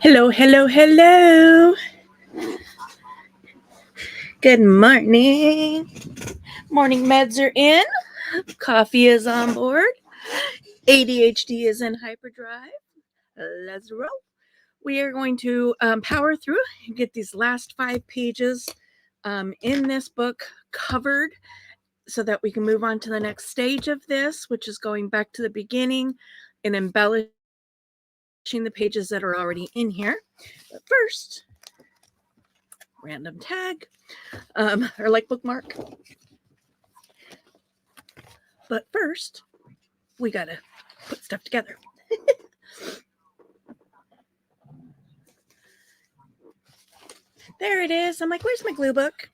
Hello, hello, hello. Good morning. Morning meds are in. Coffee is on board. ADHD is in hyperdrive. Let's roll. We are going to power through and get these last 5 pages in this book covered so that we can move on to the next stage of this, which is going back to the beginning and embellishing the pages that are already in here. But first, random tag or like bookmark. But first, we gotta put stuff together. There it is. I'm like, where's my glue book?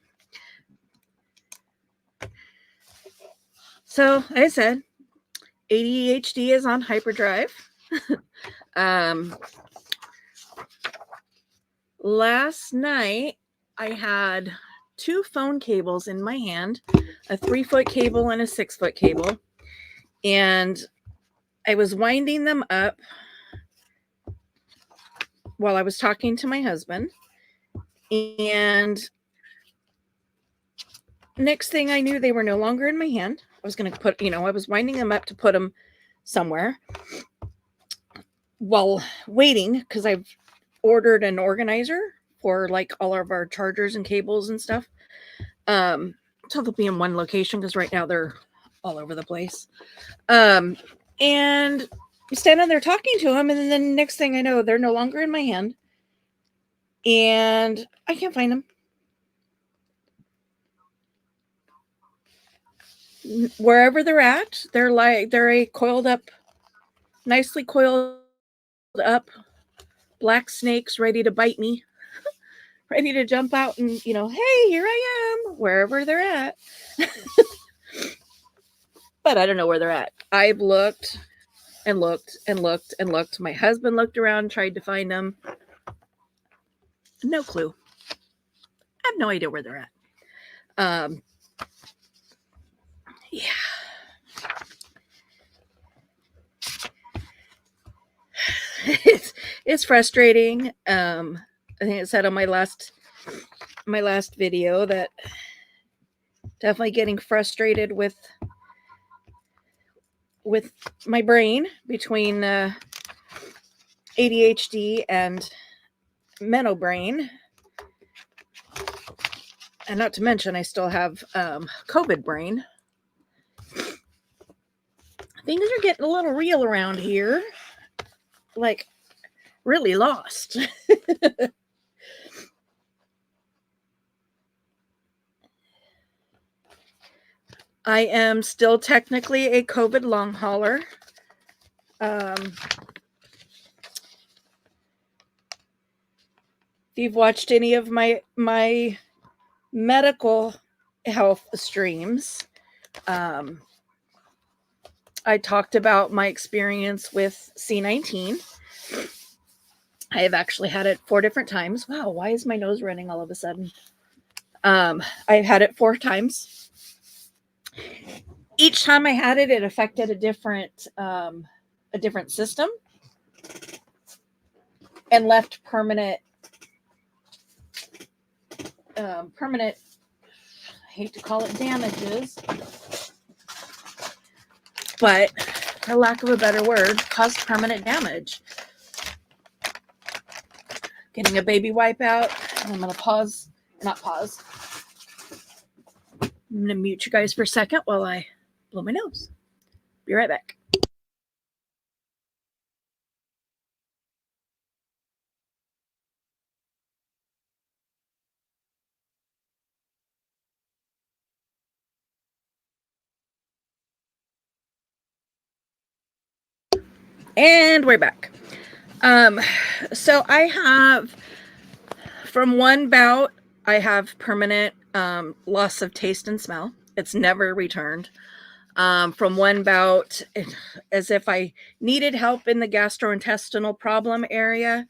So I said, ADHD is on hyperdrive. Last night, I had 2 phone cables in my hand, a 3-foot cable and a 6-foot cable. And I was winding them up while I was talking to my husband. And next thing I knew, they were no longer in my hand. I was going to put, I was winding them up to put them somewhere while waiting because I've ordered an organizer for like all of our chargers and cables and stuff. So they'll be in one location because right now they're all over the place. And I'm standing there talking to them, and then the next thing I know, they're no longer in my hand, and I can't find them. Wherever they're at, they're a coiled up, nicely coiled up black snakes ready to bite me, ready to jump out and, hey, here I am, wherever they're at. But I don't know where they're at. I've looked and looked and looked and looked. My husband looked around, tried to find them. No clue. I have no idea where they're at. Yeah. It's frustrating. I think it said on my last video that definitely getting frustrated with my brain between ADHD and mental brain, and not to mention I still have COVID brain. Things are getting a little real around here, like really lost. I am still technically a COVID long hauler. If you've watched any of my medical health streams, I talked about my experience with C19. I have actually had it 4 different times. Wow, why is my nose running all of a sudden? I've had it 4 times. Each time I had it, it affected a different system and left permanent. I hate to call it damages, but for lack of a better word, caused permanent damage. Getting a baby wipe out. I'm going to not pause. I'm going to mute you guys for a second while I blow my nose. Be right back. And we're back. So I have, from one bout, I have permanent loss of taste and smell. It's never returned. From one bout, as if I needed help in the gastrointestinal problem area,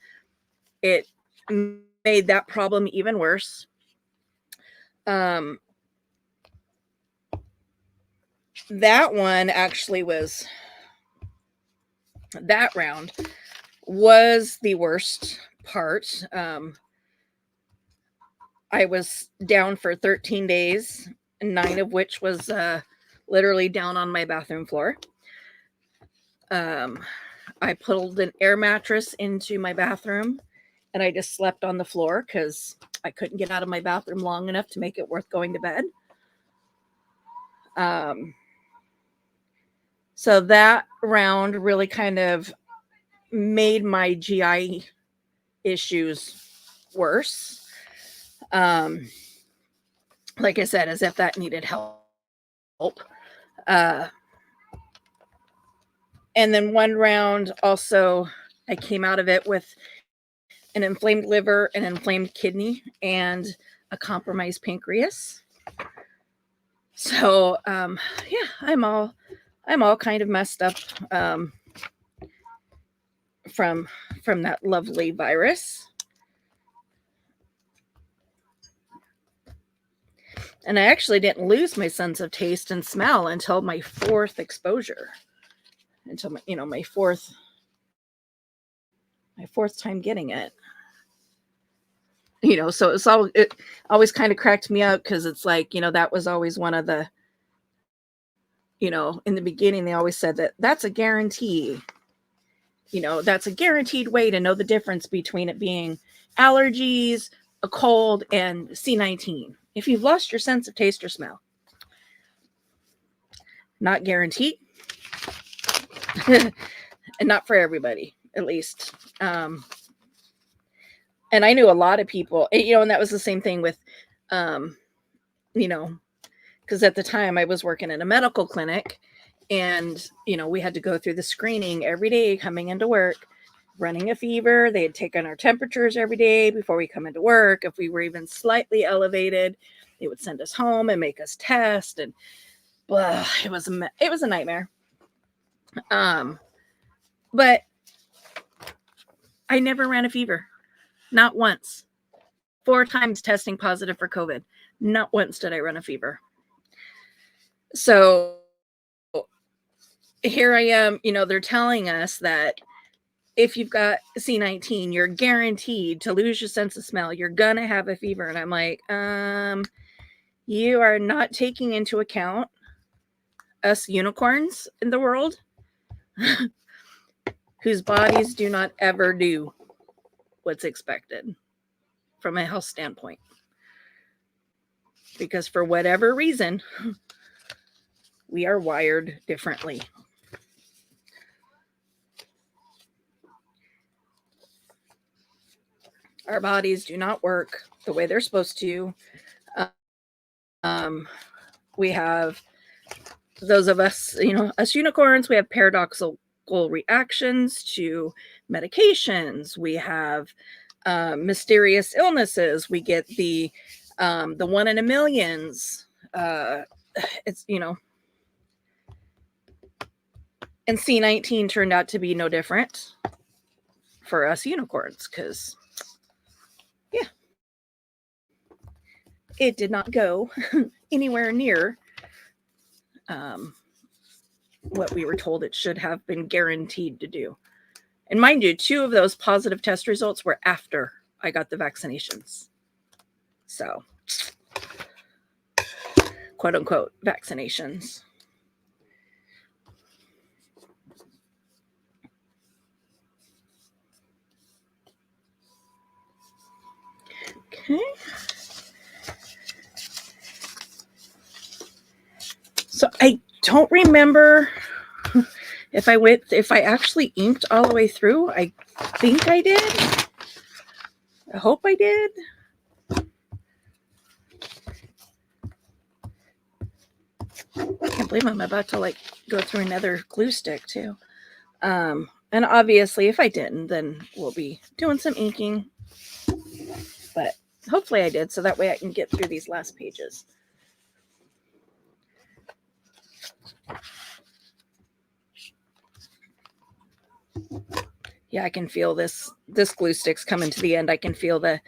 it made that problem even worse. That one actually that round was the worst part. I was down for 13 days, 9 of which was literally down on my bathroom floor. I pulled an air mattress into my bathroom and I just slept on the floor because I couldn't get out of my bathroom long enough to make it worth going to bed. So that round really kind of made my GI issues worse. Like I said, as if that needed help. And then one round also, I came out of it with an inflamed liver, an inflamed kidney, and a compromised pancreas. So yeah, I'm all kind of messed up from that lovely virus. And I actually didn't lose my sense of taste and smell until my 4th exposure, until my fourth time getting it. So it always kind of cracked me up because it's like, that was always one of the, in the beginning, they always said that's a guarantee. That's a guaranteed way to know the difference between it being allergies, a cold, and C19. If you've lost your sense of taste or smell, not guaranteed. And not for everybody, at least. And I knew a lot of people, and that was the same thing with, because at the time I was working in a medical clinic and, we had to go through the screening every day coming into work, running a fever. They had taken our temperatures every day before we come into work. If we were even slightly elevated, they would send us home and make us test. And blah, it was a nightmare. But I never ran a fever. Not once. 4 times testing positive for COVID. Not once did I run a fever. So here I am, they're telling us that if you've got C19, you're guaranteed to lose your sense of smell. You're going to have a fever. And I'm like, you are not taking into account us unicorns in the world whose bodies do not ever do what's expected from a health standpoint. Because for whatever reason, we are wired differently. Our bodies do not work the way they're supposed to. We have, those of us, us unicorns, we have paradoxical reactions to medications. We have mysterious illnesses. We get the 1 in a millions. It's, and C19 turned out to be no different for us unicorns because, yeah, it did not go anywhere near what we were told it should have been guaranteed to do. And mind you, 2 of those positive test results were after I got the vaccinations. So, quote unquote, vaccinations. Okay. So I don't remember if I actually inked all the way through. I think I did. I hope I did. I can't believe I'm about to go through another glue stick too. And obviously if I didn't, then we'll be doing some inking. But hopefully I did, so that way I can get through these last pages. Yeah, I can feel this glue stick's coming to the end. I can feel the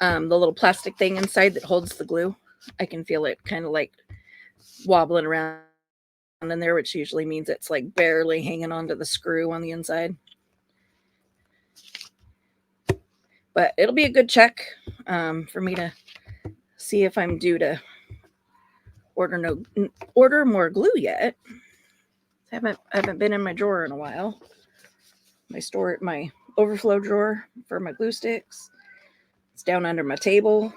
little plastic thing inside that holds the glue. I can feel it kind of wobbling around in there, which usually means it's barely hanging onto the screw on the inside. But it'll be a good check for me to see if I'm due to order more glue yet. I haven't been in my drawer in a while. My overflow drawer for my glue sticks. It's down under my table.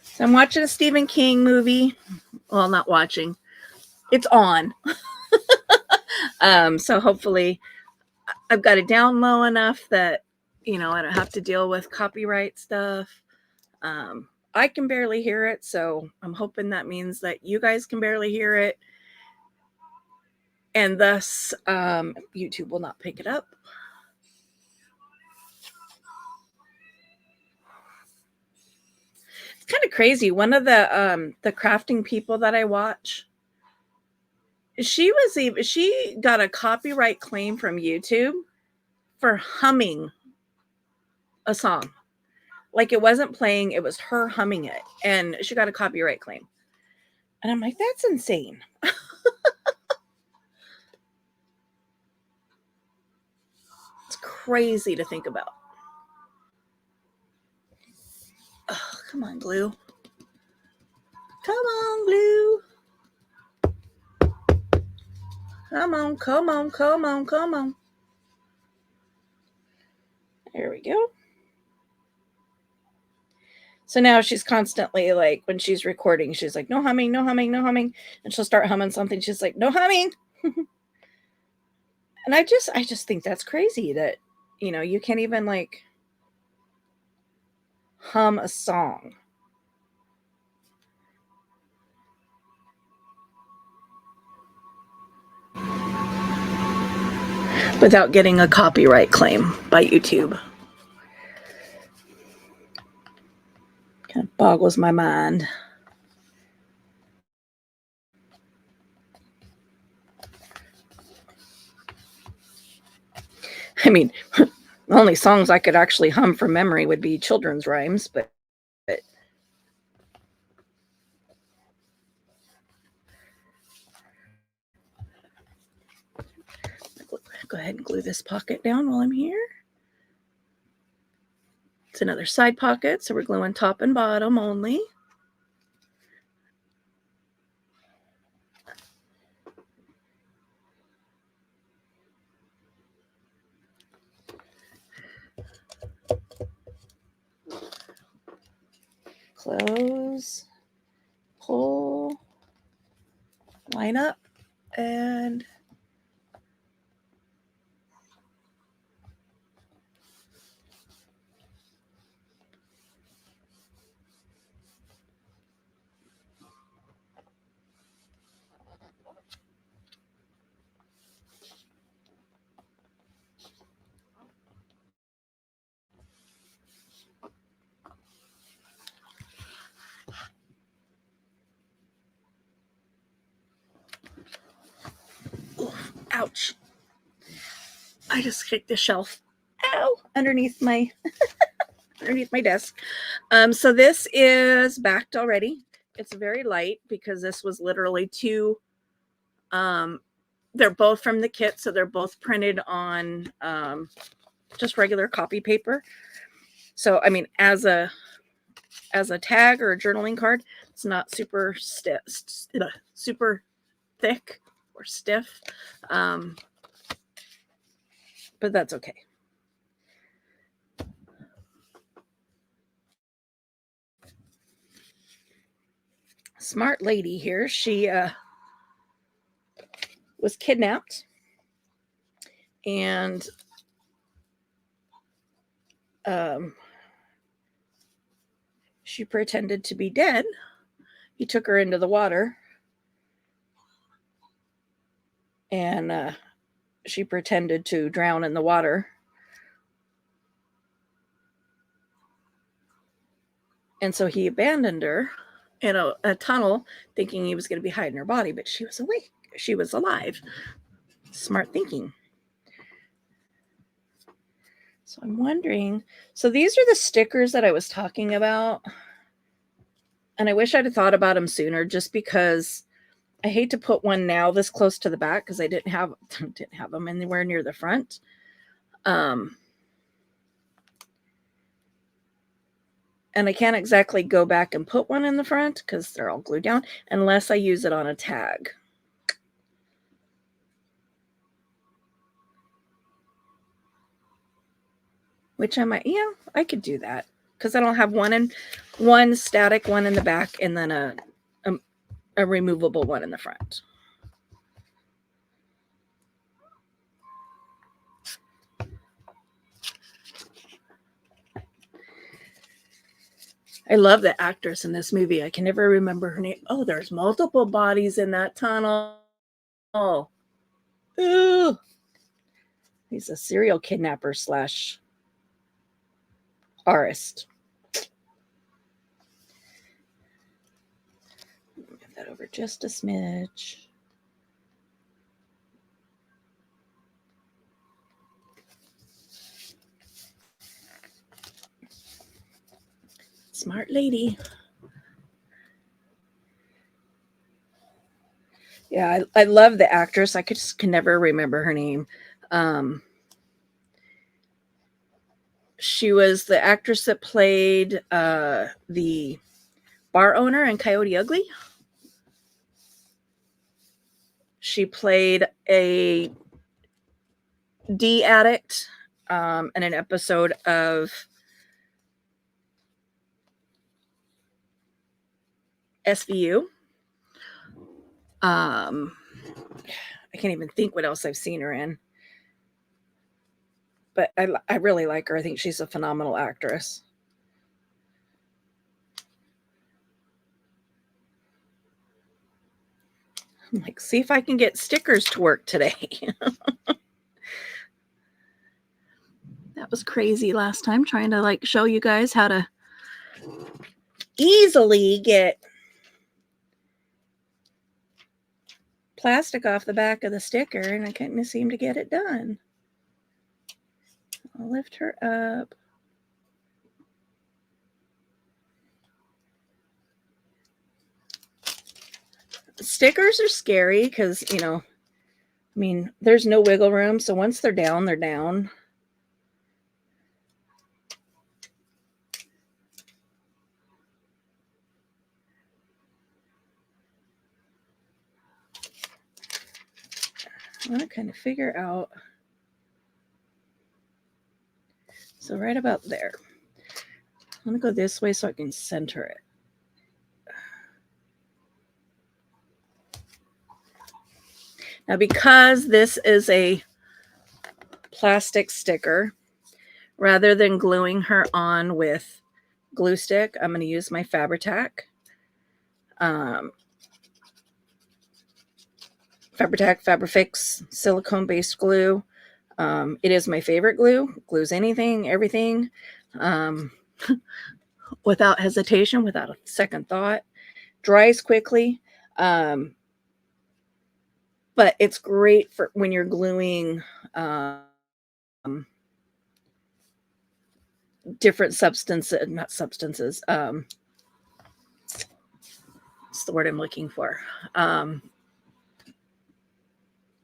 So I'm watching a Stephen King movie. Well, not watching. It's on. So hopefully I've got it down low enough that, I don't have to deal with copyright stuff. I can barely hear it, so I'm hoping that means that you guys can barely hear it. And thus, YouTube will not pick it up. It's kind of crazy. One of the crafting people that I watch, she got a copyright claim from YouTube for humming a song. Like it wasn't playing, it was her humming it, and she got a copyright claim. And I'm like, that's insane. It's crazy to think about. Oh, come on, glue. Come on, glue. Come on, come on, come on, come on. There we go. So now she's constantly like, when she's recording, she's like, no humming, no humming, no humming. And she'll start humming something. She's like, no humming. And I just think that's crazy that, you can't even like hum a song. Without getting a copyright claim by YouTube. Kind of boggles my mind. I mean, the only songs I could actually hum from memory would be children's rhymes, but go ahead and glue this pocket down while I'm here. It's another side pocket, so we're gluing top and bottom only. Close, pull, line up, and ouch. I just kicked the shelf. Ow! Underneath my desk. So this is backed already. It's very light because this was literally two. They're both from the kit, so they're both printed on just regular copy paper. So I mean, as a tag or a journaling card, it's not super super thick or stiff, but that's okay. Smart lady here. She was kidnapped, and she pretended to be dead. He took her into the water, and she pretended to drown in the water. And so he abandoned her in a tunnel, thinking he was going to be hiding her body, but she was awake. She was alive. Smart thinking. So I'm wondering, so these are the stickers that I was talking about. And I wish I'd have thought about them sooner, just because I hate to put one now this close to the back because I didn't have them anywhere near the front. And I can't exactly go back and put one in the front because they're all glued down unless I use it on a tag. Which I might, yeah, I could do that because I don't have one static one in the back and then a removable one in the front. I love the actress in this movie. I can never remember her name. Oh, there's multiple bodies in that tunnel. Oh, ooh. He's a serial kidnapper / artist. Move that over just a smidge. Smart lady. Yeah, I love the actress. I can never remember her name. She was the actress that played the bar owner in Coyote Ugly. She played a D addict in an episode of SVU. I can't even think what else I've seen her in. But I really like her. I think she's a phenomenal actress. I'm like, see if I can get stickers to work today. That was crazy last time, trying to like show you guys how to easily get plastic off the back of the sticker, and I couldn't seem to get it done. I'll lift her up. Stickers are scary because, I mean, there's no wiggle room. So once they're down, they're down. I want to kind of figure out. So right about there. I'm going to go this way so I can center it. Now, because this is a plastic sticker, rather than gluing her on with glue stick, I'm going to use my Fabri-Tac. Fabri-Tac Fabri-Fix silicone-based glue. It is my favorite glue. Glues anything, everything, without hesitation, without a second thought. Dries quickly. But it's great for when you're gluing different substances, not substances. What's the word I'm looking for?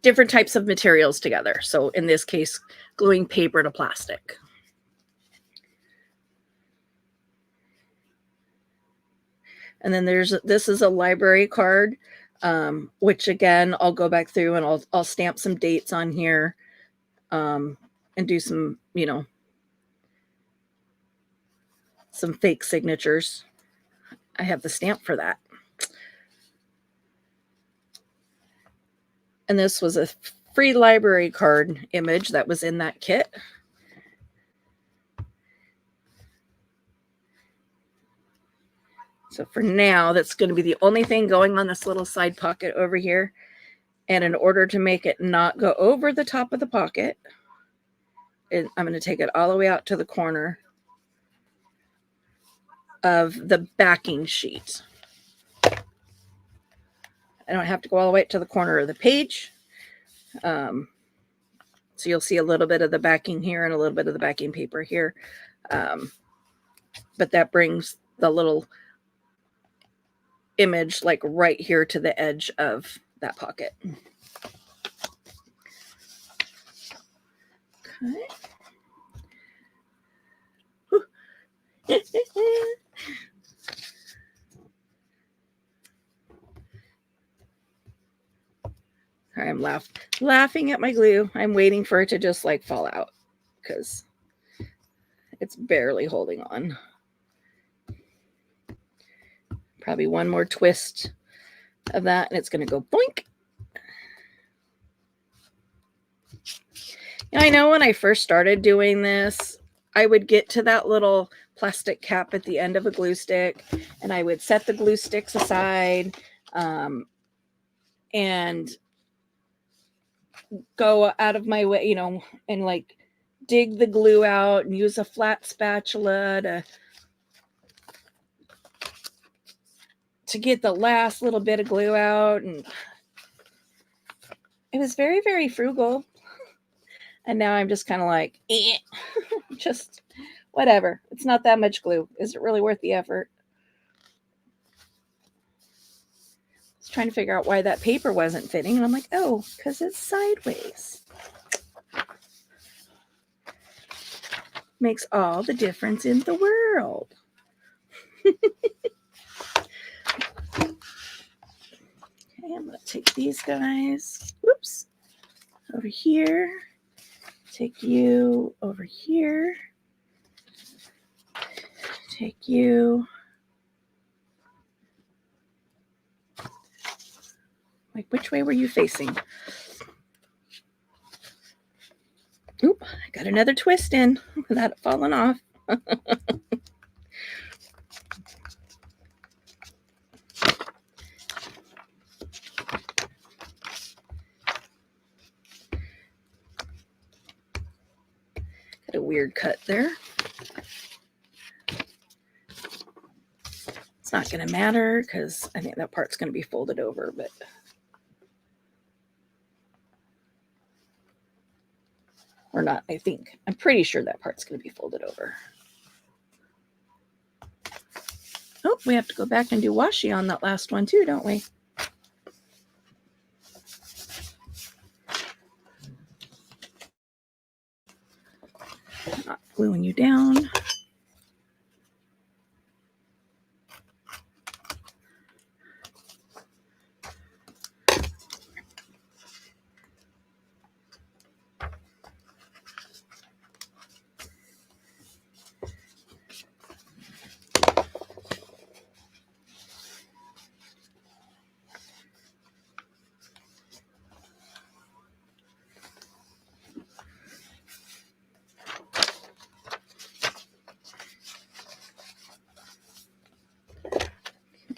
Different types of materials together. So in this case, gluing paper to plastic. And then this is a library card, which again, I'll go back through and I'll stamp some dates on here, and do some, some fake signatures. I have the stamp for that. And this was a free library card image that was in that kit. So for now, that's going to be the only thing going on this little side pocket over here. And in order to make it not go over the top of the pocket, I'm going to take it all the way out to the corner of the backing sheet. I don't have to go all the way to the corner of the page. So So you'll see a little bit of the backing here and a little bit of the backing paper here. But that brings the little image like right here to the edge of that pocket. Okay. I'm laughing at my glue. I'm waiting for it to just like fall out because it's barely holding on. Probably one more twist of that and it's going to go boink. And I know when I first started doing this, I would get to that little plastic cap at the end of a glue stick and I would set the glue sticks aside and go out of my way, and like dig the glue out and use a flat spatula to get the last little bit of glue out. And it was very, very frugal. And now I'm just kind of like, just whatever. It's not that much glue. Is it really worth the effort? I was trying to figure out why that paper wasn't fitting. And I'm like, oh, because it's sideways. Makes all the difference in the world. Okay, I'm going to take these guys, whoops, over here. Take you over here. Take you. Like, which way were you facing? Oop, I got another twist in without it falling off. Got a weird cut there. It's not going to matter because I think that part's going to be folded over, but or not, I think. I'm pretty sure that part's going to be folded over. Oh, we have to go back and do washi on that last one too, don't we? Not gluing you down.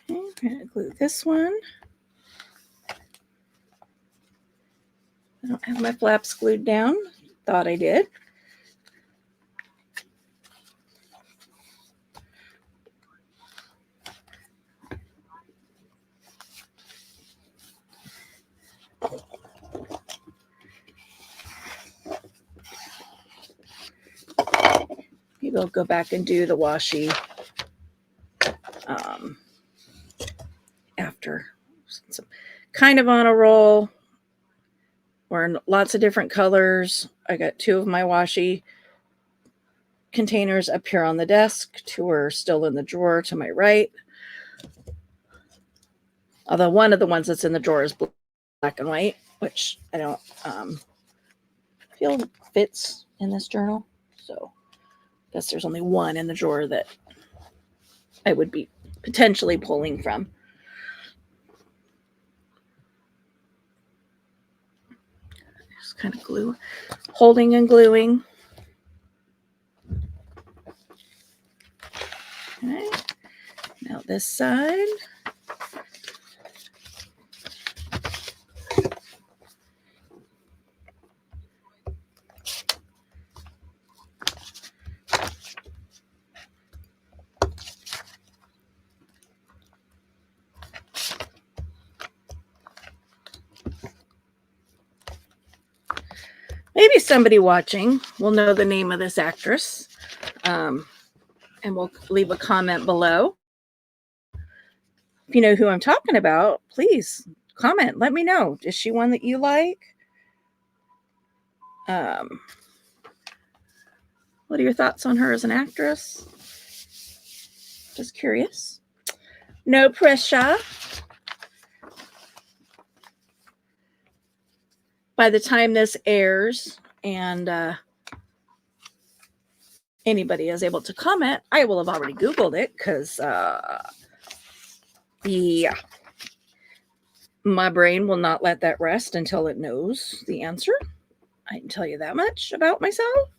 I'm going to glue this one. I don't have my flaps glued down. Thought I did. Maybe I'll go back and do the washi after. Since I'm kind of on a roll. We're in lots of different colors. I got 2 of my washi containers up here on the desk. 2 are still in the drawer to my right. Although one of the ones that's in the drawer is black and white, which I don't feel fits in this journal. So I guess there's only one in the drawer that I would be potentially pulling from. Just kind of glue, holding and gluing. Okay. Now this side. Maybe somebody watching will know the name of this actress, and will leave a comment below. If you know who I'm talking about, please comment. Let me know. Is she one that you like? What are your thoughts on her as an actress? Just curious. No pressure. By the time this airs and anybody is able to comment, I will have already Googled it because, yeah, my brain will not let that rest until it knows the answer. I can tell you that much about myself.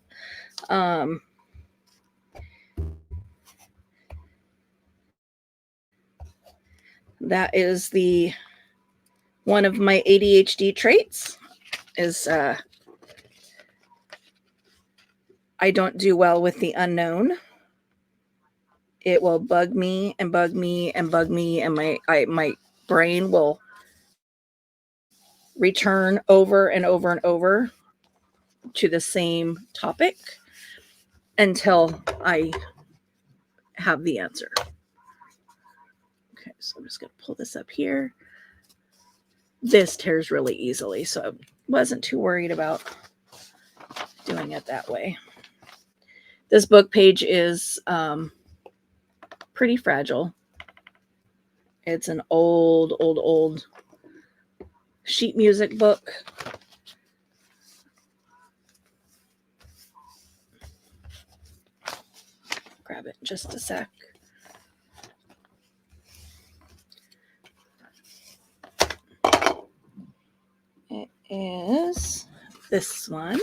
That is one of my ADHD traits is I don't do well with the unknown. It will bug me and bug me and bug me, and my brain will return over and over and over to the same topic until I have the answer. Okay, so I'm just going to pull this up here. This tears really easily, so I wasn't too worried about doing it that way. This book page is pretty fragile. It's an old sheet music book. Grab it in just a sec. It is this one.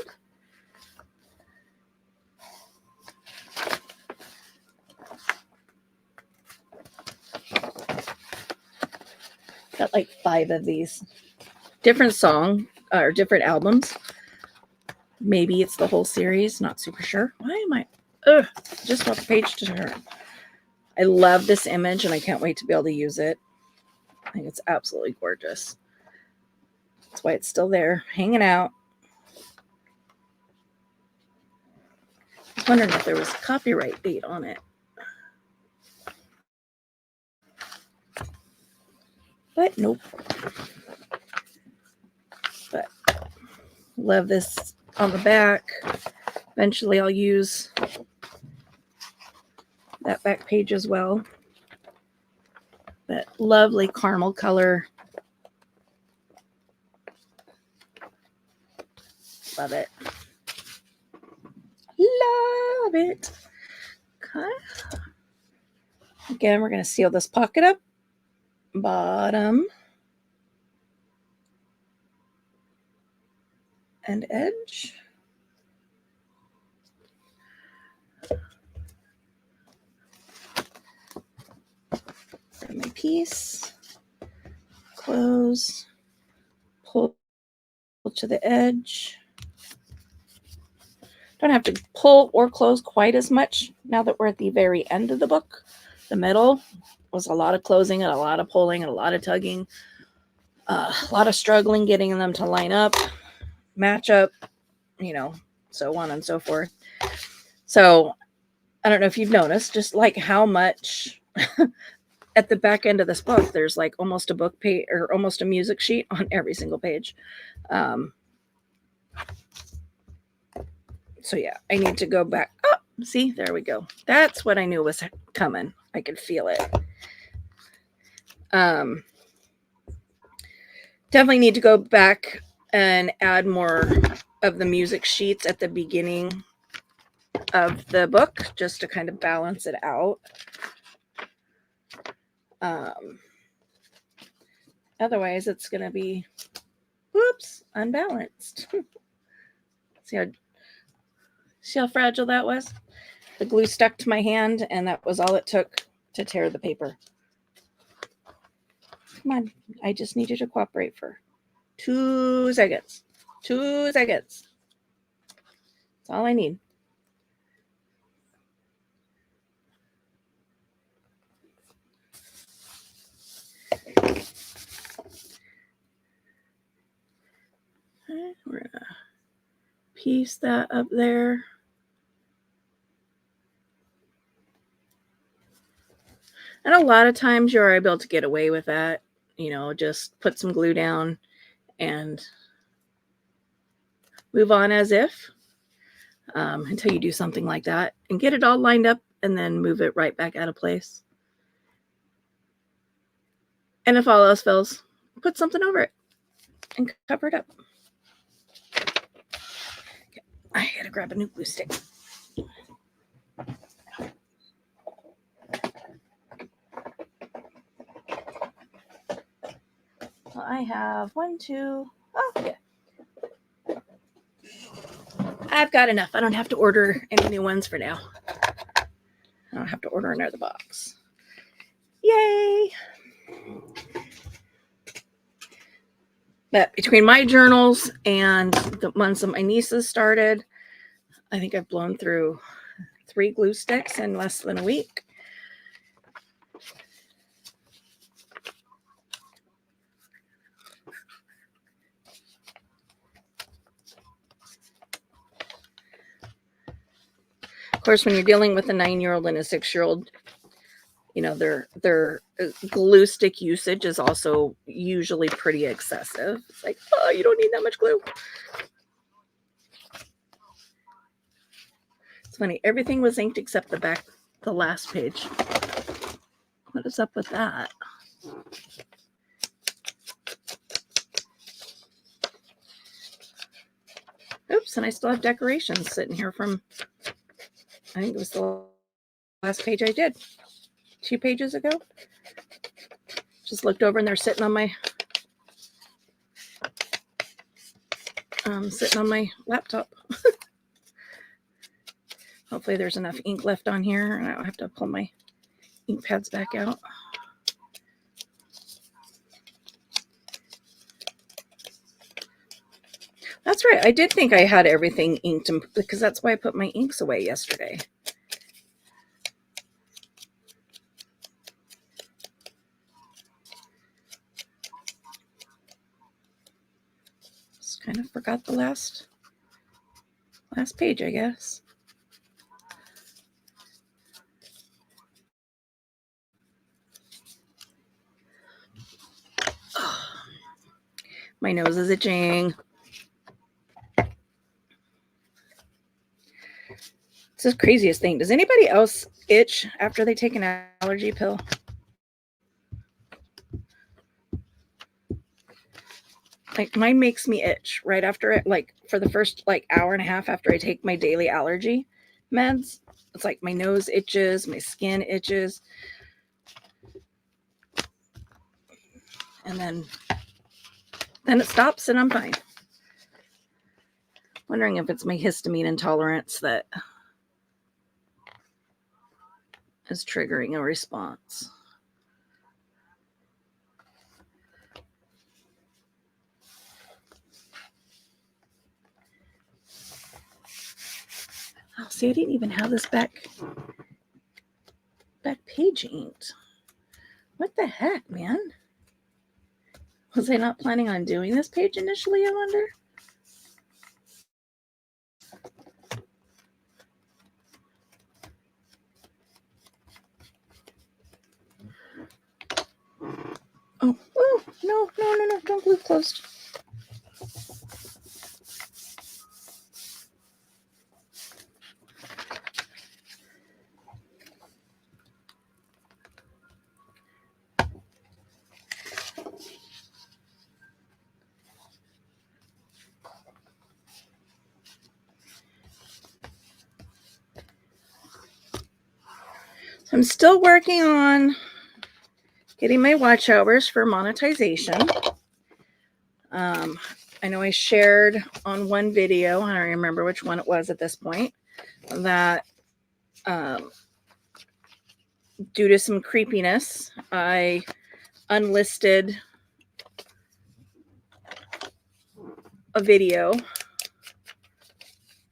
Got like 5 of these. Different song or different albums. Maybe it's the whole series. Not super sure. Why am I? Just want the page to turn. I love this image and I can't wait to be able to use it. I think it's absolutely gorgeous. That's why it's still there, hanging out. I was wondering if there was a copyright date on it. But nope. But love this on the back. Eventually I'll use that back page as well. But lovely caramel color. Love it. Love it. Okay. Again, we're going to seal this pocket up. Bottom and edge. Grab my piece. Close. Pull to the edge. Don't have to pull or close quite as much now that we're at the very end of the book. The middle was a lot of closing and a lot of pulling and a lot of tugging. A lot of struggling getting them to line up, match up, so on and so forth. So I don't know if you've noticed just like how much at the back end of this book, there's like almost a book page or almost a music sheet on every single page. So yeah, I need to go back. Oh, see, there we go. That's what I knew was coming. I could feel it. Definitely need to go back and add more of the music sheets at the beginning of the book just to kind of balance it out. Otherwise, it's going to be, unbalanced. See how fragile that was? The glue stuck to my hand, and that was all it took to tear the paper. Come on. I just need you to cooperate for 2 seconds. 2 seconds. That's all I need. We're going to piece that up there. And a lot of times you're able to get away with that. You know, just put some glue down and move on as if until you do something like that and get it all lined up and then move it right back out of place. And if all else fails, put something over it and cover it up. Okay, I gotta grab a new glue stick. Well, I have 1, 2, oh yeah. I've got enough. I don't have to order any new ones for now. I don't have to order another box. Yay! But between my journals and the ones that my nieces started, I think I've blown through 3 glue sticks in less than a week. Of course, when you're dealing with a 9-year-old and a 6-year-old, you know, their glue stick usage is also usually pretty excessive. It's like, oh, you don't need that much glue. It's funny. Everything was inked except the last page. What is up with that? Oops, and I still have decorations sitting here from, I think it was the last page I did 2 pages ago. Just looked over and they're sitting on my laptop. Hopefully there's enough ink left on here and I don't have to pull my ink pads back out. That's right. I did think I had everything inked because that's why I put my inks away yesterday. Just kind of forgot the last page, I guess. Oh, my nose is itching. It's the craziest thing. Does anybody else itch after they take an allergy pill? Like mine makes me itch right after it, like for the first like hour and a half after I take my daily allergy meds. It's like my nose itches, my skin itches. And then it stops and I'm fine. Wondering if it's my histamine intolerance that is triggering a response. Oh, see, I didn't even have this back page inked. What the heck, man? Was I not planning on doing this page initially, I wonder? Oh, no, don't glue closed. I'm still working on getting my watch hours for monetization. I know I shared on one video, I don't remember which one it was at this point, that due to some creepiness, I unlisted a video.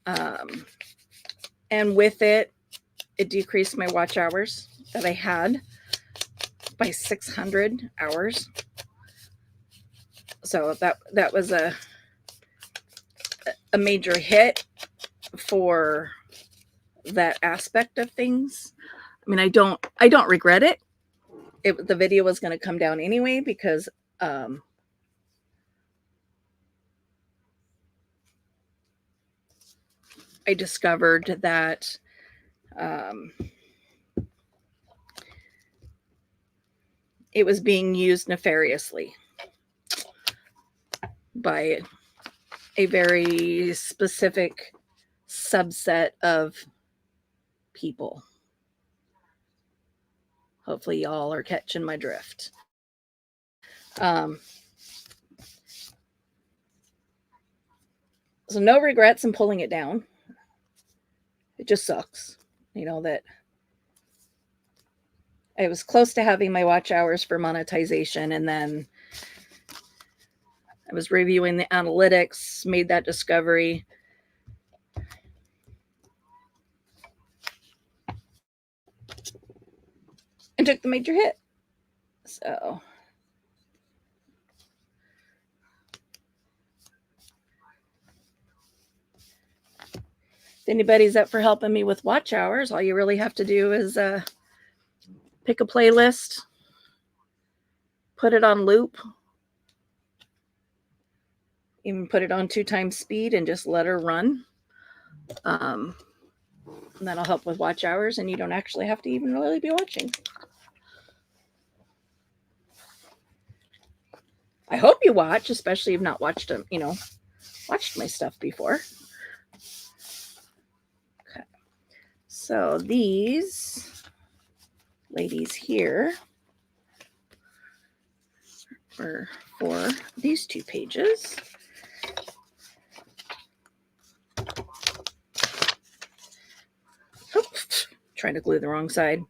And with it decreased my watch hours that I had by 600 hours. So that was a major hit for that aspect of things. I mean, I don't regret it. The video was going to come down anyway because I discovered that it was being used nefariously by a very specific subset of people. Hopefully y'all are catching my drift. So no regrets in pulling it down. It just sucks, that I was close to having my watch hours for monetization, and then I was reviewing the analytics, made that discovery. And took the major hit. So if anybody's up for helping me with watch hours, all you really have to do is pick a playlist, put it on loop, even put it on 2x speed and just let her run. And that'll help with watch hours, and you don't actually have to even really be watching. I hope you watch, especially if you've not watched them, watched my stuff before. Okay. So these ladies here are for these 2 pages. Oops, trying to glue the wrong side.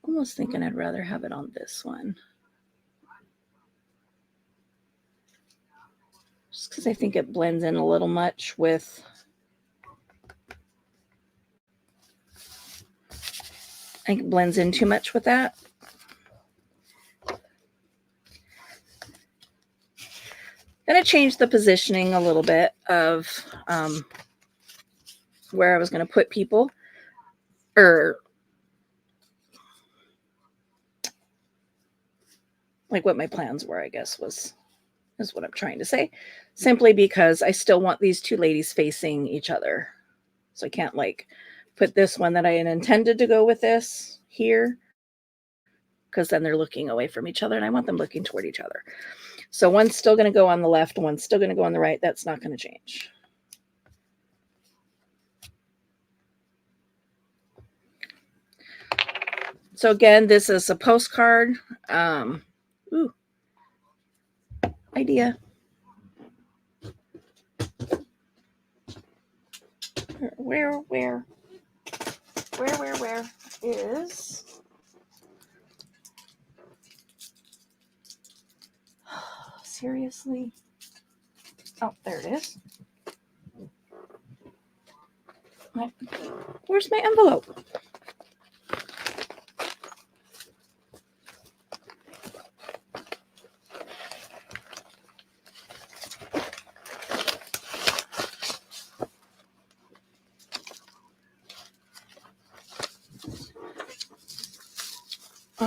Almost thinking I'd rather have it on this one. Just because I think it blends in a little much with I think it blends in too much with that. Then I changed the positioning a little bit of where I was going to put people, or like what my plans were, I guess is what I'm trying to say. Simply because I still want these 2 ladies facing each other. So I can't like put this one that I had intended to go with this here, because then they're looking away from each other, and I want them looking toward each other. So one's still going to go on the left, one's still going to go on the right. That's not going to change. So again, this is a postcard. Idea. Where is... Seriously? Oh, there it is. Where's my envelope?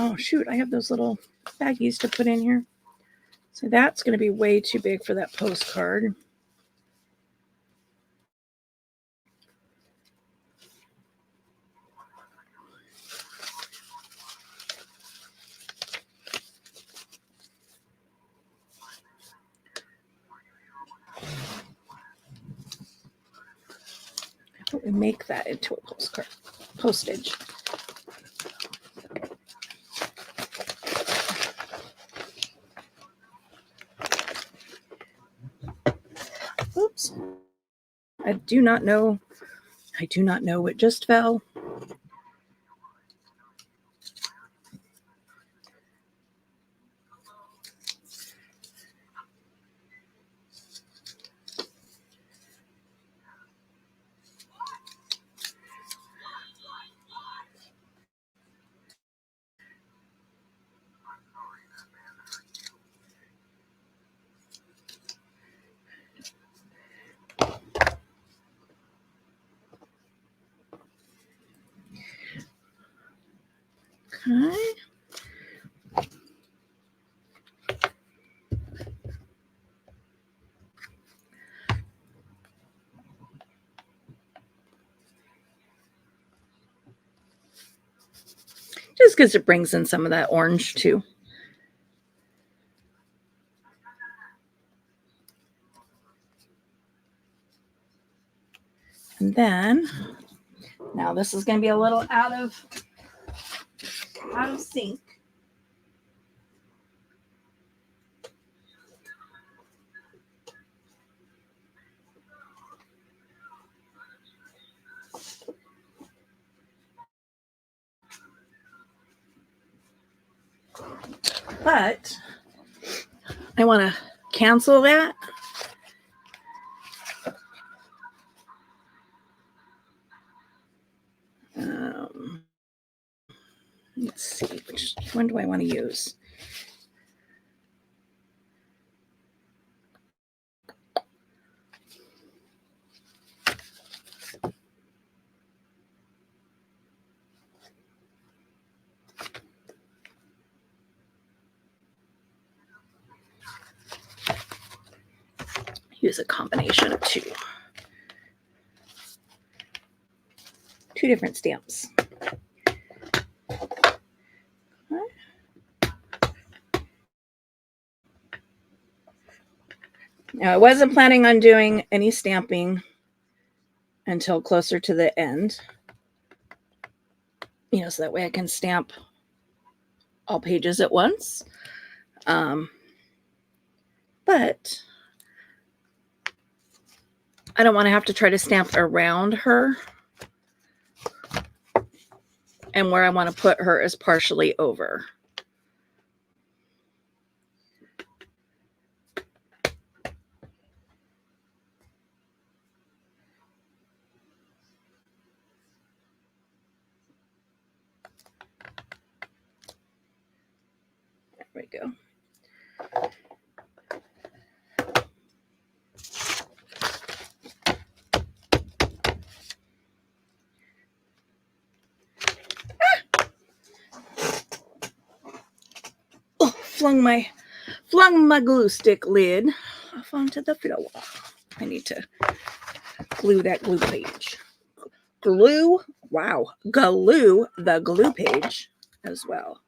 Oh, shoot. I have those little baggies to put in here. So that's going to be way too big for that postcard. How about we make that into a postcard? Postage. Oops. I do not know what just fell. Okay. Just because it brings in some of that orange too. And then, now this is going to be a little out of sync. But I want to cancel that. Let's see, which one do I want to use? Use a combination of two different stamps. Now, I wasn't planning on doing any stamping until closer to the end, so that way I can stamp all pages at once. But I don't want to have to try to stamp around her. And where I want to put her is partially over. There we go. Oh, flung my glue stick lid off onto the floor. I need to glue that glue page. Glue the glue page as well.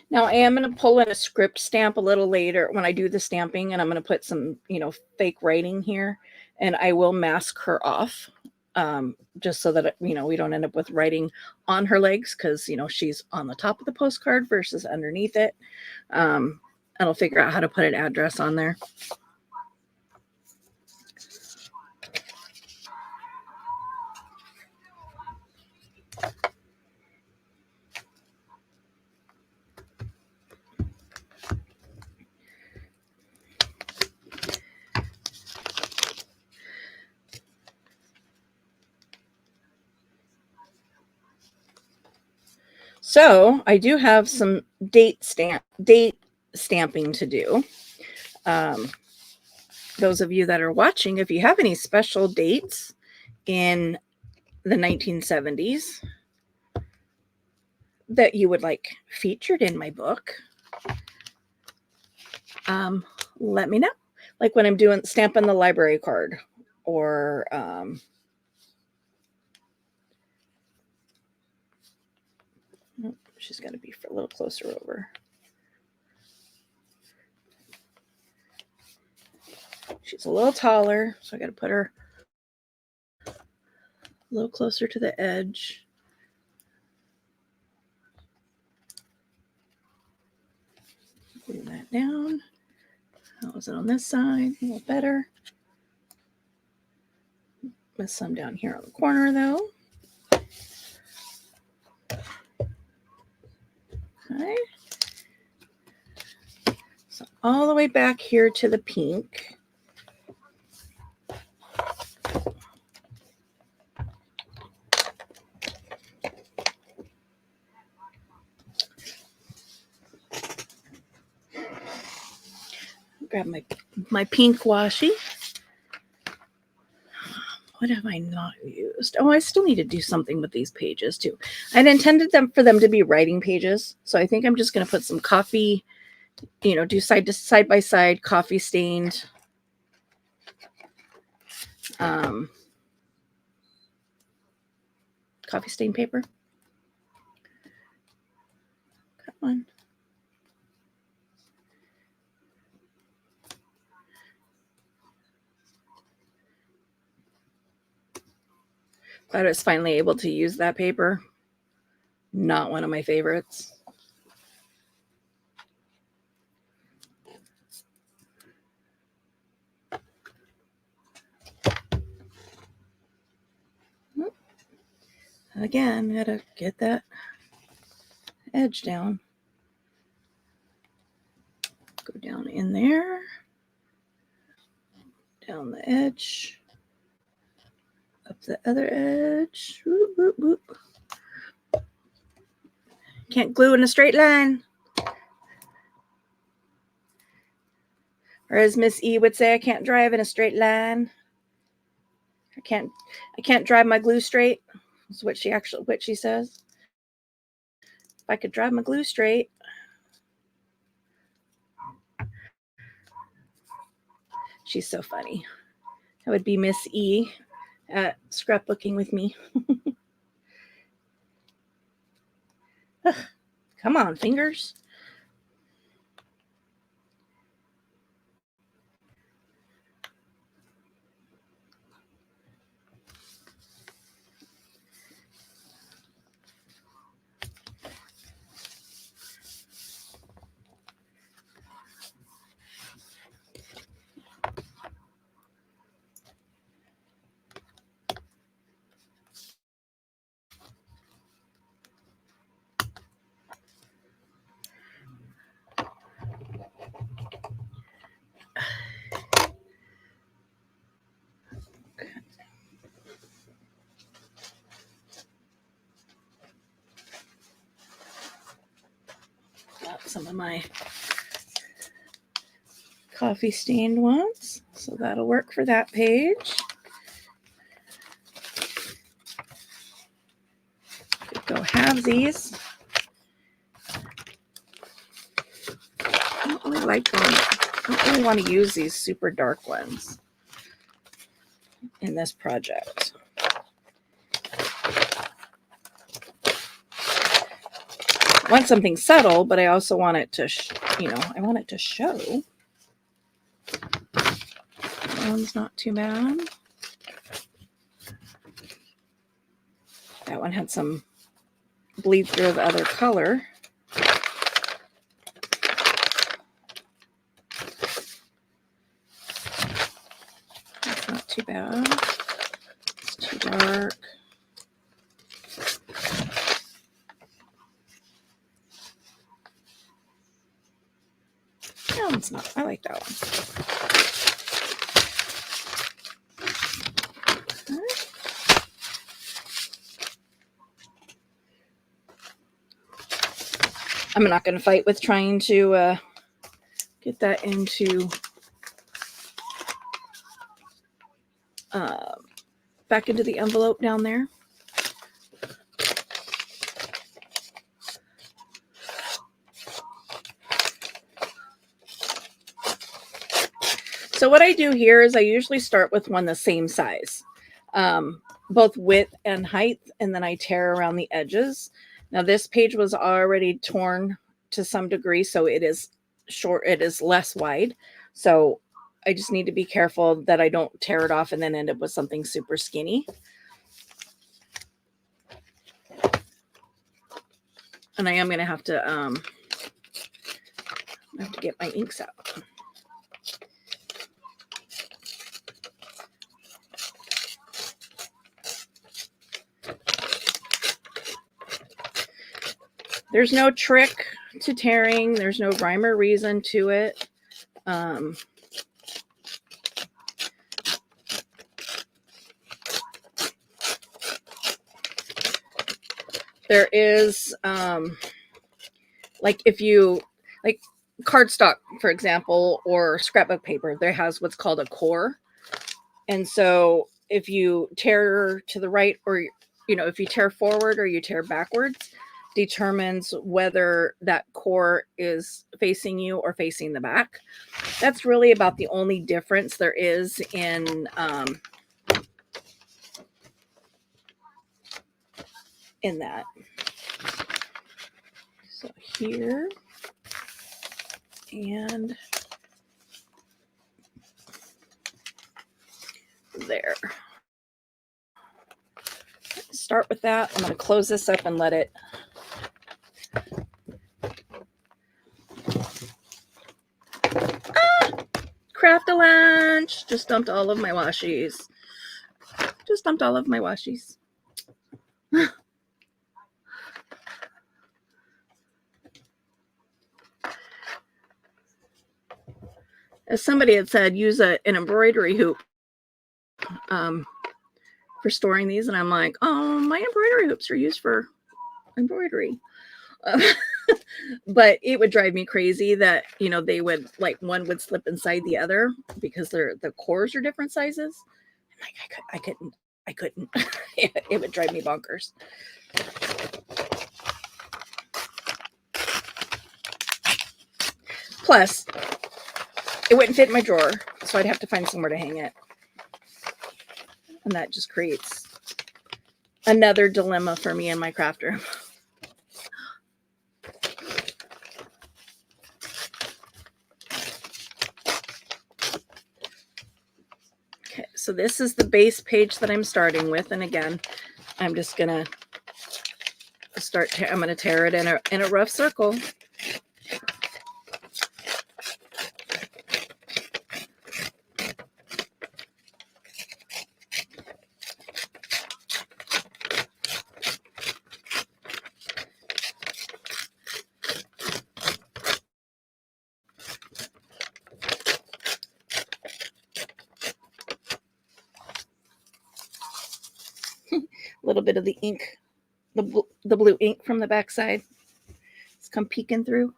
Now I am going to pull in a script stamp a little later when I do the stamping, and I'm going to put some, fake writing here, and I will mask her off, just so that, we don't end up with writing on her legs, because, she's on the top of the postcard versus underneath it. And I'll figure out how to put an address on there. So I do have some date stamping to do. Those of you that are watching, if you have any special dates in the 1970s that you would like featured in my book, let me know. Like when I'm doing stamping the library card, or she's got to be a little closer over. She's a little taller, so I got to put her a little closer to the edge. Glue that down. How is it on this side? A little better. With some down here on the corner, though. Okay. So all the way back here to the pink. Grab my pink washi. What have I not used? Oh, I still need to do something with these pages too. I'd intended for them to be writing pages. So I think I'm just going to put some coffee, do side by side coffee stained paper. Come on. Glad I was finally able to use that paper. Not one of my favorites. Again, gotta get that edge down. Go down in there. Down the edge. Up the other edge. Whoop, whoop, whoop. Can't glue in a straight line. Or as Miss E would say, I can't drive in a straight line. I can't drive my glue straight. That's what she says. If I could drive my glue straight. She's so funny. That would be Miss E at scrapbooking with me. Come on, fingers. Got some of my coffee stained ones, so that'll work for that page. Could go halvesies. I don't really like them. I don't really want to use these super dark ones in this project. I want something subtle, but I also want it to, I want it to show. That one's not too bad. That one had some bleed through of other color. That's not too bad. It's too dark. No, it's not. I like that one. I'm not going to fight with trying to get that into back into the envelope down there. So what I do here is I usually start with one the same size, both width and height, and then I tear around the edges. Now this page was already torn to some degree, so it is short, it is less wide. So I just need to be careful that I don't tear it off and then end up with something super skinny. And I am going to have to get my inks out. There's no trick to tearing. There's no rhyme or reason to it. There is, like if you, like cardstock, for example, or scrapbook paper, there has what's called a core. And so if you tear to the right, or if you tear forward or you tear backwards, determines whether that core is facing you or facing the back. That's really about the only difference there is in that. So here and there. Start with that. I'm going to close this up and let it craft a lunch. Just dumped all of my washies. As somebody had said, use an embroidery hoop for storing these. And I'm like, oh, my embroidery hoops are used for embroidery. But it would drive me crazy that, they would, like, one would slip inside the other because the cores are different sizes. I'm like, I couldn't. It would drive me bonkers. Plus, it wouldn't fit in my drawer, so I'd have to find somewhere to hang it. And that just creates another dilemma for me in my craft room. Okay, so this is the base page that I'm starting with. And again, I'm just going to I'm going to tear it in a rough circle. A little bit of the ink, the blue ink from the backside. It's come peeking through.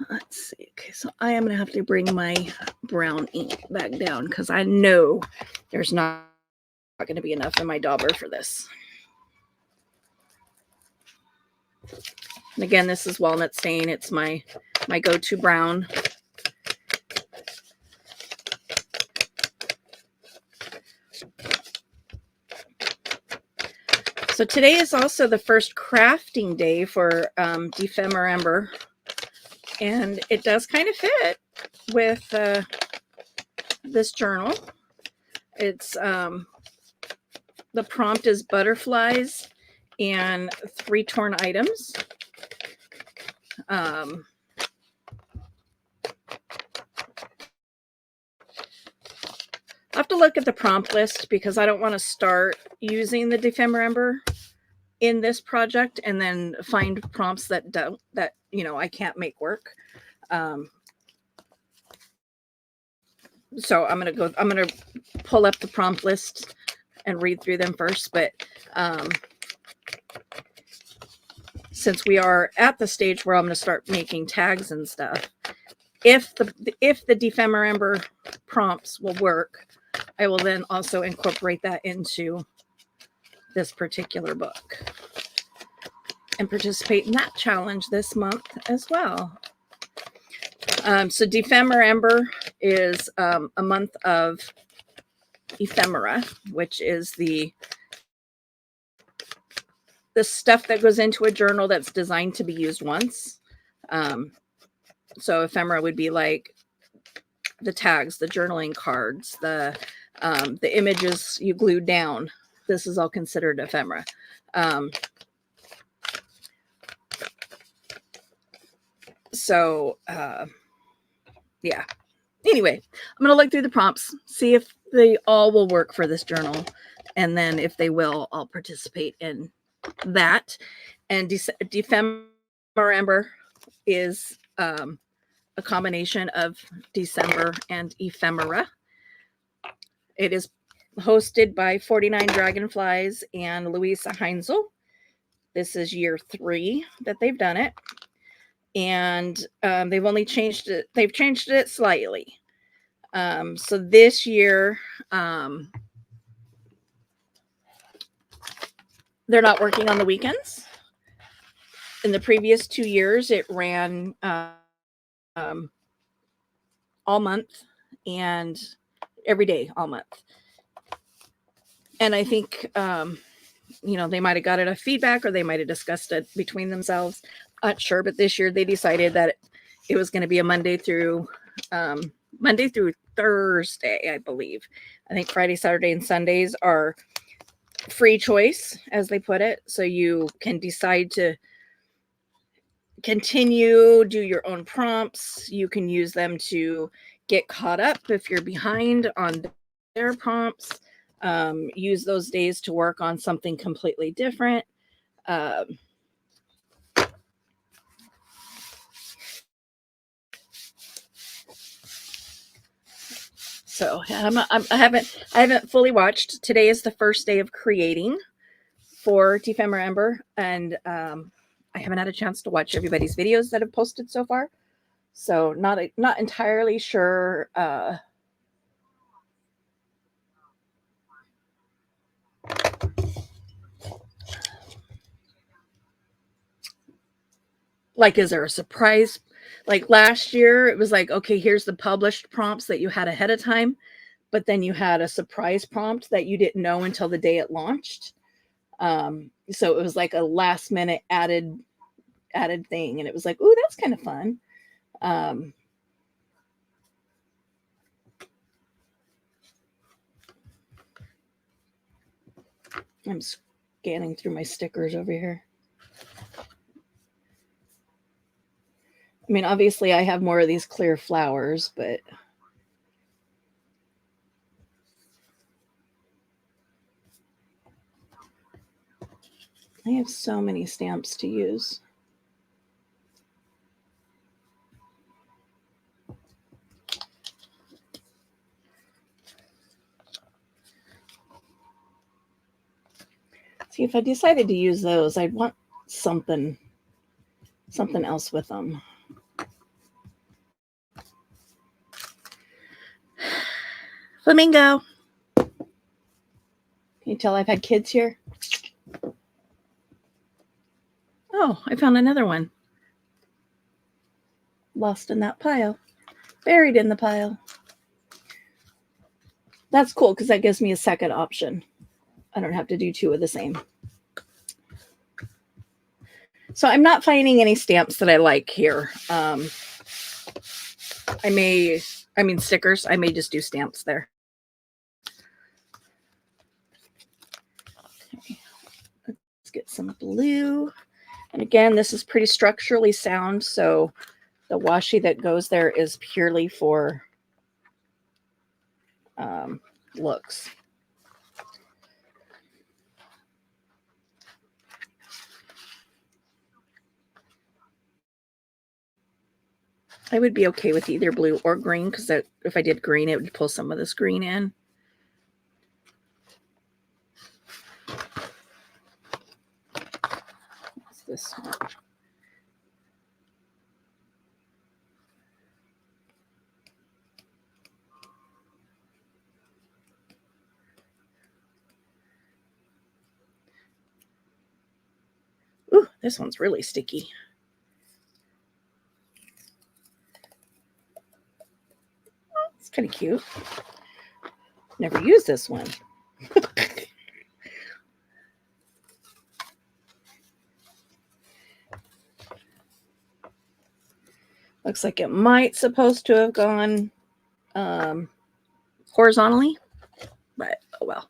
Let's see. Okay, so I am going to have to bring my brown ink back down because I know there's not going to be enough in my dauber for this. And again, this is walnut stain. It's my go-to brown. So today is also the first crafting day for Dephember, and it does kind of fit with this journal. It's the prompt is butterflies and 3 torn items. I have to look at the prompt list because I don't want to start using the Dephember in this project and then find prompts that I can't make work. So I'm gonna pull up the prompt list and read through them first. But since we are at the stage where I'm going to start making tags and stuff, if the Dephember prompts will work, I will then also incorporate that into this particular book and participate in that challenge this month as well. So Dephember is a month of ephemera, which is the stuff that goes into a journal that's designed to be used once. So ephemera would be like the tags, the journaling cards, the images you glue down. This is all considered ephemera. Yeah. Anyway, I'm going to look through the prompts, see if they all will work for this journal. And then if they will, I'll participate in that. And Dephember is a combination of December and ephemera. It is hosted by 49 Dragonflies and Louisa Heinzel. This is year 3 that they've done it. and they've only changed it. They've changed it slightly. So this year, they're not working on the weekends. In the previous 2 years, it ran all month and every day all month. And I think, they might have got enough feedback, or they might have discussed it between themselves. Not sure, but this year they decided that it was going to be a Monday through Thursday, I believe. I think Friday, Saturday, and Sundays are free choice, as they put it. So you can decide to continue, do your own prompts. You can use them to get caught up if you're behind on their prompts. Use those days to work on something completely different. So I haven't fully watched. Today is the first day of creating for Ephemeral Ember, and I haven't had a chance to watch everybody's videos that have posted so far. So not entirely sure. Like, is there a surprise? Like last year, it was like, okay, here's the published prompts that you had ahead of time, but then you had a surprise prompt that you didn't know until the day it launched. So it was like a last minute added thing, and it was like, ooh, that's kind of fun. I'm scanning through my stickers over here. I mean, obviously I have more of these clear flowers, but I have so many stamps to use. See, if I decided to use those, I'd want something else with them. Flamingo. Can you tell I've had kids here? Oh, I found another one. Lost in that pile. Buried in the pile. That's cool because that gives me a second option. I don't have to do two of the same. So I'm not finding any stamps that I like here. Stickers. I may just do stamps there. Okay. Let's get some blue. And again, this is pretty structurally sound, so the washi that goes there is purely for looks. I would be okay with either blue or green, because if I did green, it would pull some of this green in. What's this one? Ooh, this one's really sticky. Oh, it's kind of cute. Never used this one. Looks like it might supposed to have gone horizontally, but oh well.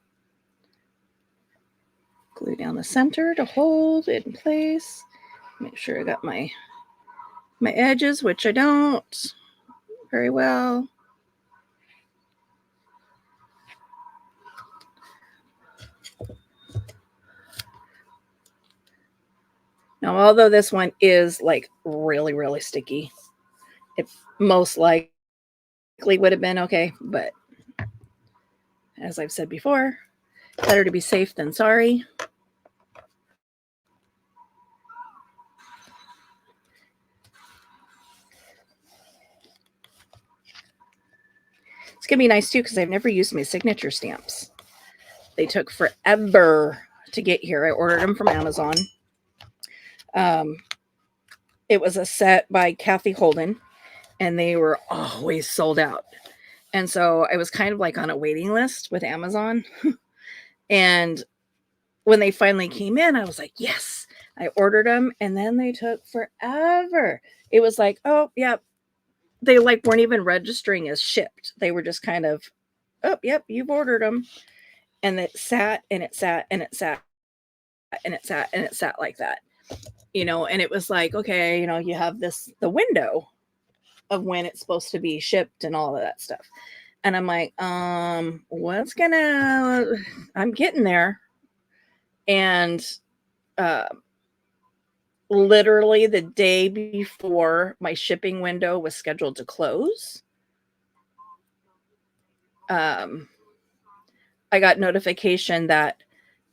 Glue down the center to hold it in place. Make sure I got my edges, which I don't very well. Now, although this one is like really, really sticky, it most likely would have been okay, but as I've said before, better to be safe than sorry. It's going to be nice too because I've never used my signature stamps. They took forever to get here. I ordered them from Amazon. It was a set by Kathy Holden, and they were always sold out. And so I was kind of like on a waiting list with Amazon. And when they finally came in, I was like, yes, I ordered them. And then they took forever. It was like, oh, yeah, they like weren't even registering as shipped. They were just kind of, oh, yep, you've ordered them. And it sat and it sat and it sat and it sat and it sat like that, and it was like, okay, you have the window of when it's supposed to be shipped and all of that stuff. And I'm like, I'm getting there. And literally the day before my shipping window was scheduled to close, I got notification that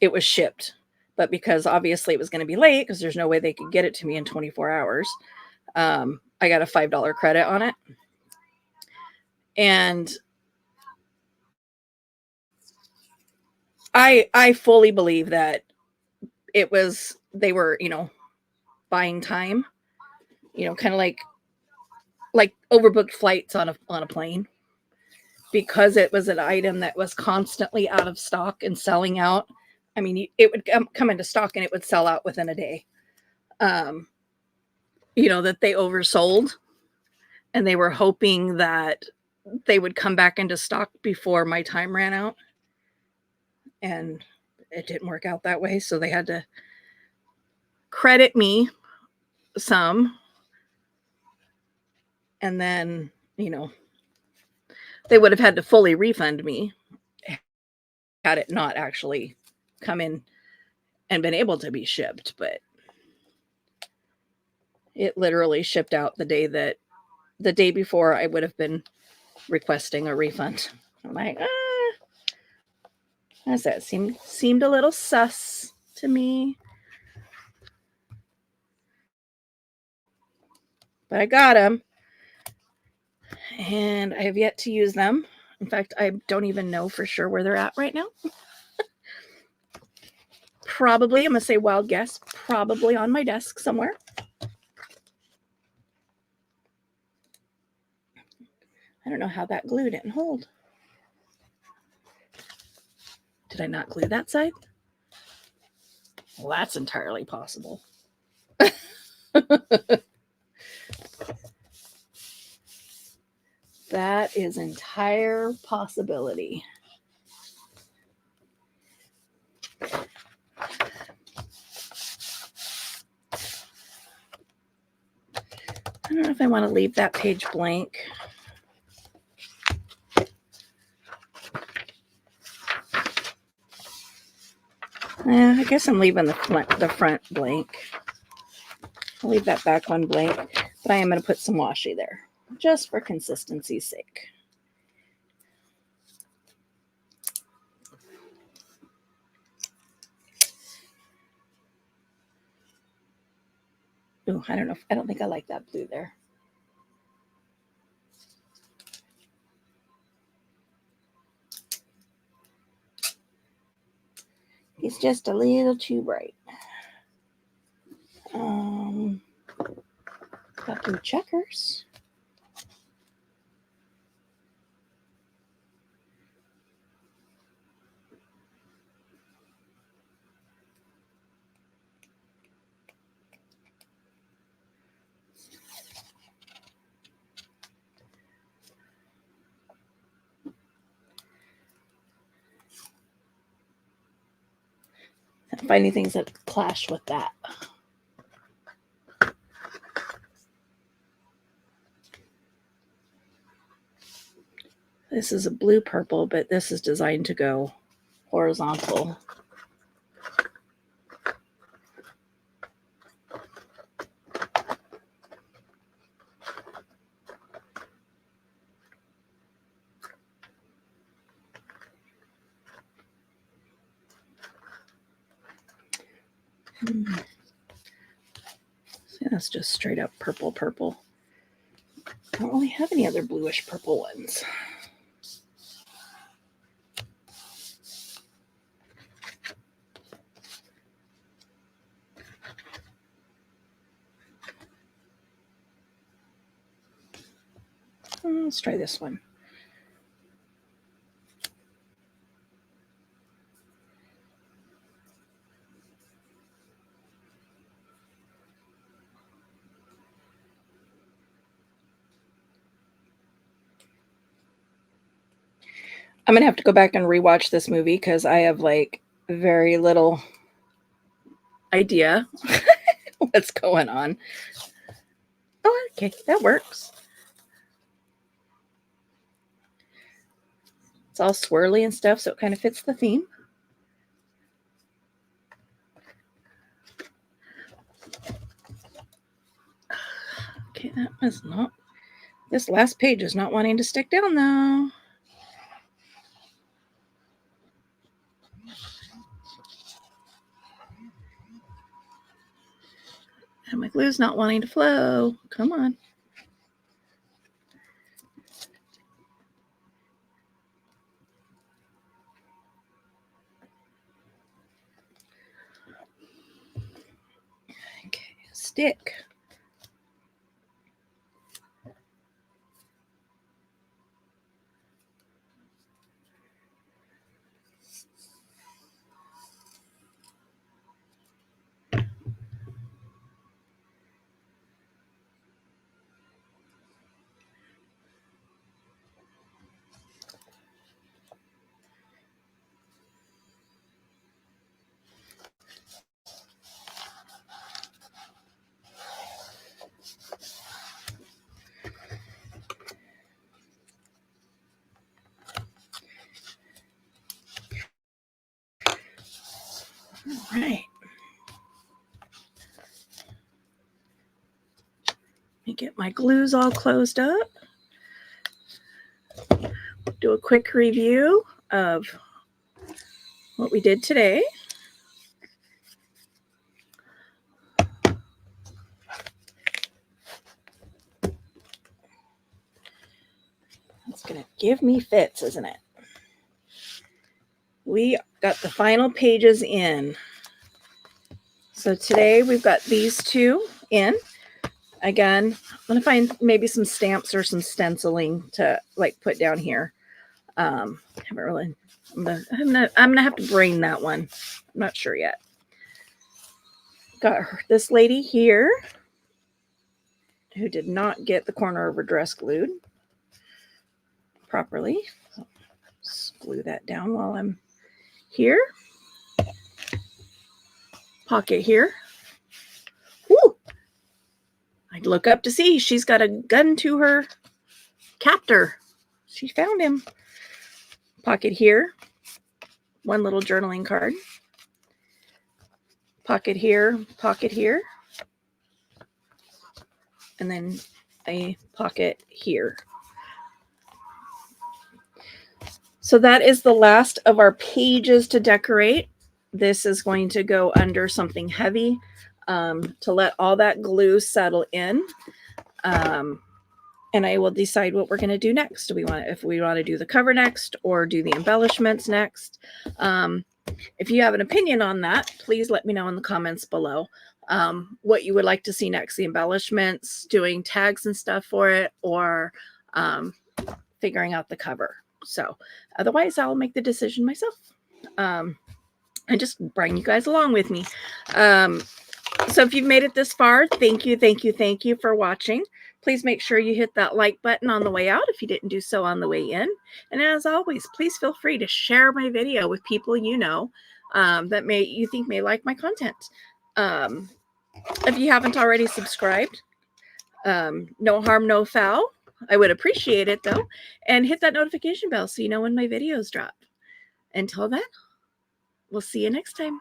it was shipped. But because obviously it was going to be late because there's no way they could get it to me in 24 hours, I got a $5 credit on it. And I fully believe that they were, buying time, kind of like overbooked flights on a plane, because it was an item that was constantly out of stock and selling out. I mean, it would come into stock and it would sell out within a day. That they oversold, and they were hoping that they would come back into stock before my time ran out. And it didn't work out that way. So they had to credit me some. And then, they would have had to fully refund me had it not actually come in and been able to be shipped. But it literally shipped out the day before I would have been requesting a refund. I'm like, that seemed a little sus to me. But I got them, and I have yet to use them. In fact, I don't even know for sure where they're at right now. Probably, I'm going to say wild guess, probably on my desk somewhere. I don't know how that glue didn't hold. Did I not glue that side? Well, that's entirely possible. That is entire possibility. I don't know if I want to leave that page blank. I guess I'm leaving the front blank. I'll leave that back one blank, but I am going to put some washi there just for consistency's sake. Ooh, I don't think I like that blue there. It's just a little too bright. Got some checkers. Find any things that clash with that. This is a blue purple, but this is designed to go horizontal. See, that's just straight up purple. I don't really have any other bluish purple ones. Let's try this one. I'm going to have to go back and rewatch this movie because I have like very little idea what's going on. Oh, okay, that works. It's all swirly and stuff, so it kind of fits the theme. Okay, that was not... This last page is not wanting to stick down, though. And my glue's not wanting to flow. Come on. Okay, stick. All right. Let me get my glues all closed up. Do a quick review of what we did today. It's going to give me fits, isn't it? We got the final pages in. So today we've got these two in. Again, I'm going to find maybe some stamps or some stenciling to like put down here. I'm gonna have to brain that one. I'm not sure yet. Got this lady here who did not get the corner of her dress glued properly. So just glue that down while I'm here. Pocket here. Woo! I'd look up to see she's got a gun to her captor. She found him. Pocket here. One little journaling card. Pocket here, pocket here. And then a pocket here. So that is the last of our pages to decorate. This is going to go under something heavy to let all that glue settle in. And I will decide what we're going to do next. If we want to do the cover next or do the embellishments next. If you have an opinion on that, please let me know in the comments below what you would like to see next. The embellishments, doing tags and stuff for it, or figuring out the cover. So otherwise, I'll make the decision myself. And just bring you guys along with me. So if you've made it this far, thank you for watching. Please make sure you hit that like button on the way out if you didn't do so on the way in. And as always, please feel free to share my video with people you know that you think may like my content. If you haven't already subscribed, no harm, no foul. I would appreciate it though. And hit that notification bell so you know when my videos drop. Until then, we'll see you next time.